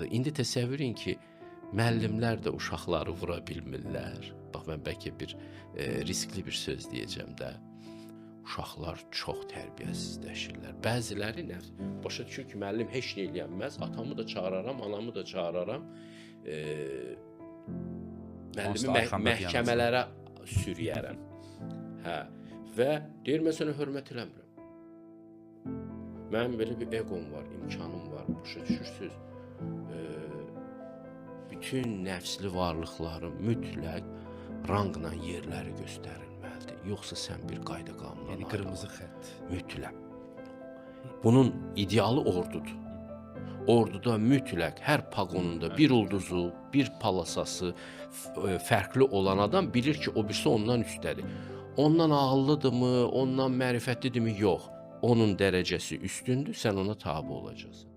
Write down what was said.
İndi təsəvvür edin ki, müəllimlər də uşaqları vura bilmirlər. Bax, mən bəlkə bir riskli bir söz deyəcəm də. Uşaqlar çox tərbiyəsizləşirlər. Bəziləri başa düşür ki, müəllim heç nə eləyə bilməz. Atamı da çağıraram, anamı da çağıraram. Müəllimi məhkəmələrə sürüyərəm. Hə. Və deyir, mən sənə hörmət eləmirəm. Mənim belə bir eqom var, imkanım var. Başa düşürsünüz? Bütün nəfsli varlıqların mütləq rangla yerləri göstərilməlidir. Yoxsa sən bir qayda qanundan Yəni qırmızı xətt. Mütləq. Bunun idealı ordudur. Orduda mütləq hər paqonunda bir ulduzu, bir palasası fərqli olan adam bilir ki, o birisi ondan üstədir. Ondan ağıllıdırmı, ondan mərifətlidirmi? Yox. Onun dərəcəsi üstündür, sən ona tabe olacaqsan.